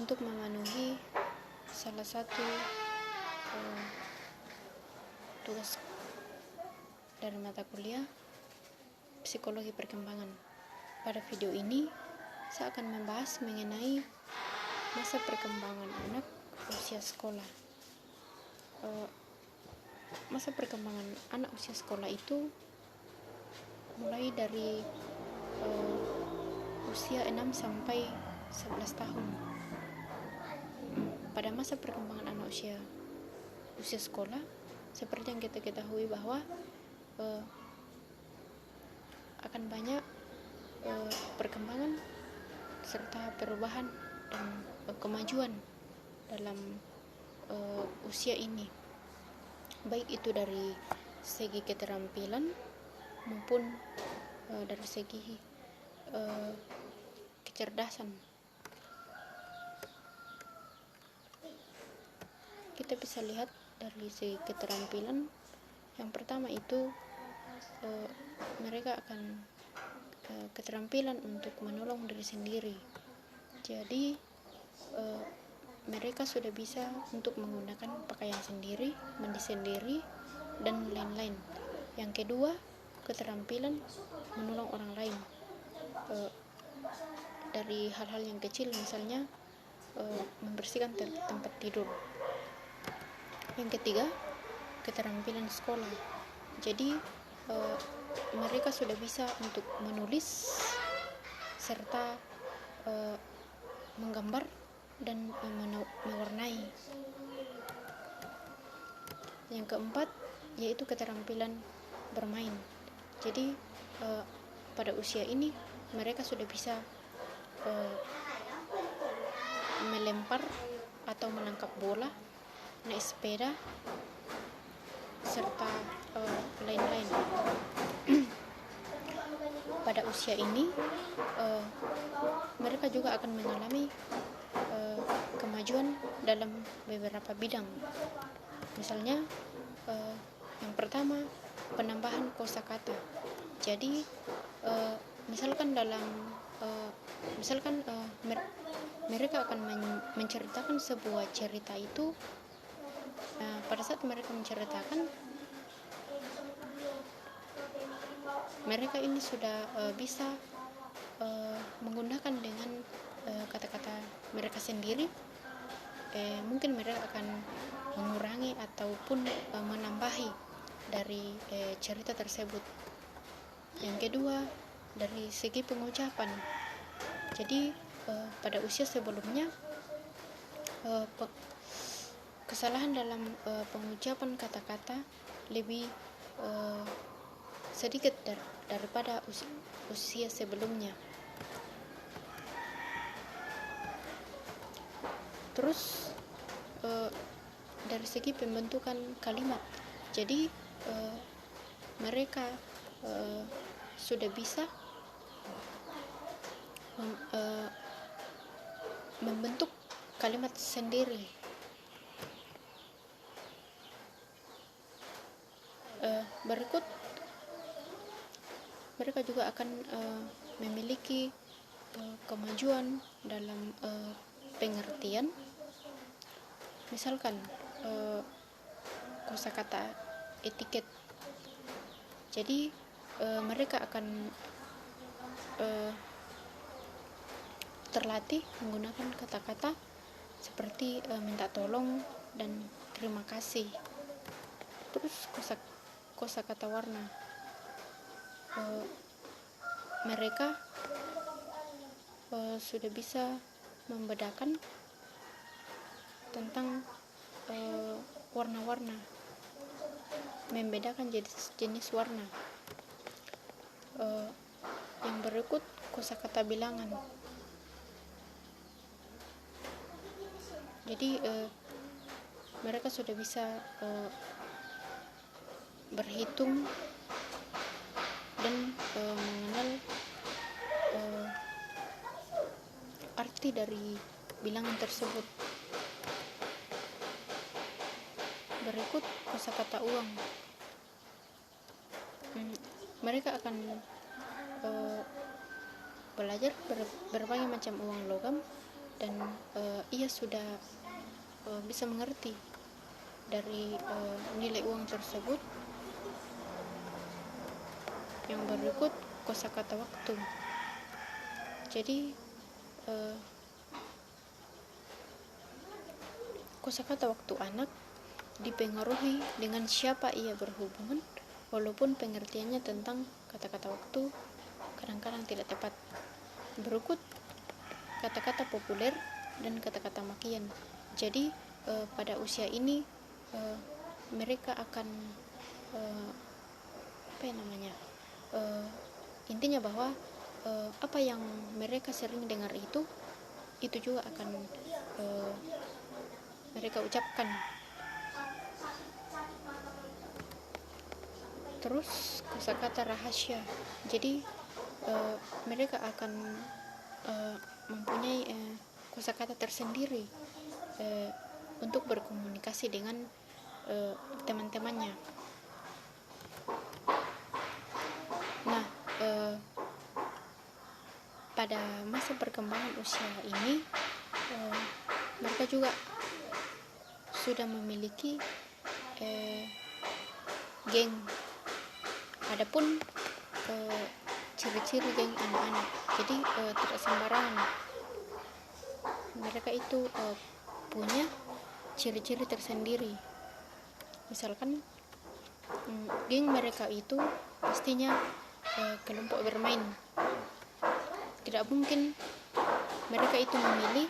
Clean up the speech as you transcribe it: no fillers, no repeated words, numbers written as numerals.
untuk memenuhi salah satu tugas dari mata kuliah psikologi perkembangan. Pada video ini saya akan membahas mengenai masa perkembangan anak usia sekolah. Masa perkembangan anak usia sekolah itu mulai dari usia 6 sampai 11 tahun. Pada masa perkembangan anak usia sekolah, seperti yang kita ketahui bahwa akan banyak perkembangan serta perubahan dan kemajuan dalam usia ini, baik itu dari segi keterampilan maupun dari segi kecerdasan. Kita bisa lihat dari segi keterampilan. Yang pertama itu mereka akan keterampilan untuk menolong diri sendiri. Jadi mereka sudah bisa untuk menggunakan pakaian sendiri, mandi sendiri, dan lain-lain. Yang kedua, keterampilan menolong orang lain dari hal-hal yang kecil, misalnya membersihkan tempat tidur. Yang ketiga, keterampilan sekolah. Jadi mereka sudah bisa untuk menulis serta menggambar dan mewarnai. Yang keempat, yaitu keterampilan bermain. Jadi pada usia ini mereka sudah bisa melempar atau menangkap bola, naik sepeda, serta lain-lain. Pada usia ini mereka juga akan mengalami kemajuan dalam beberapa bidang. Misalnya yang pertama, penambahan kosakata. Jadi misalkan mereka akan menceritakan sebuah cerita itu. Pada saat mereka menceritakan, mereka ini sudah bisa menggunakan dengan kata-kata mereka sendiri. Mungkin mereka akan mengurangi ataupun menambahi dari cerita tersebut. Yang kedua, dari segi pengucapan. Jadi pada usia sebelumnya kesalahan dalam pengucapan kata-kata lebih sedikit daripada usia sebelumnya. Terus dari segi pembentukan kalimat, jadi mereka sudah bisa membentuk kalimat sendiri. Berikut, mereka juga akan memiliki kemajuan dalam pengertian. Misalkan kosakata etiket. Jadi mereka akan terlatih menggunakan kata-kata seperti minta tolong dan terima kasih. Terus kosakata warna. Mereka sudah bisa membedakan tentang warna-warna, membedakan jenis warna. Yang berikut, kosakata bilangan. Jadi mereka sudah bisa berhitung dan mengenal arti dari bilangan tersebut. Berikut, kosakata uang. Mereka akan belajar berbagai macam uang logam dan ia dia sudah bisa mengerti dari nilai uang tersebut. Yang berikut kosakata waktu. Jadi kosakata waktu anak dipengaruhi dengan siapa ia berhubungan, walaupun pengertiannya tentang kata-kata waktu kadang-kadang tidak tepat. Berikut kata-kata populer dan kata-kata makian. Jadi pada usia ini mereka akan intinya bahwa apa yang mereka sering dengar itu juga akan mereka ucapkan. Terus kosakata rahasia. Jadi mereka akan mempunyai kosakata tersendiri untuk berkomunikasi dengan teman-temannya. Nah, pada masa perkembangan usia ini mereka juga sudah memiliki geng. Adapun ciri-ciri geng anak-anak, jadi tidak sembarangan. Mereka itu punya ciri-ciri tersendiri. Misalkan geng mereka itu pastinya kelompok bermain. Tidak mungkin mereka itu memilih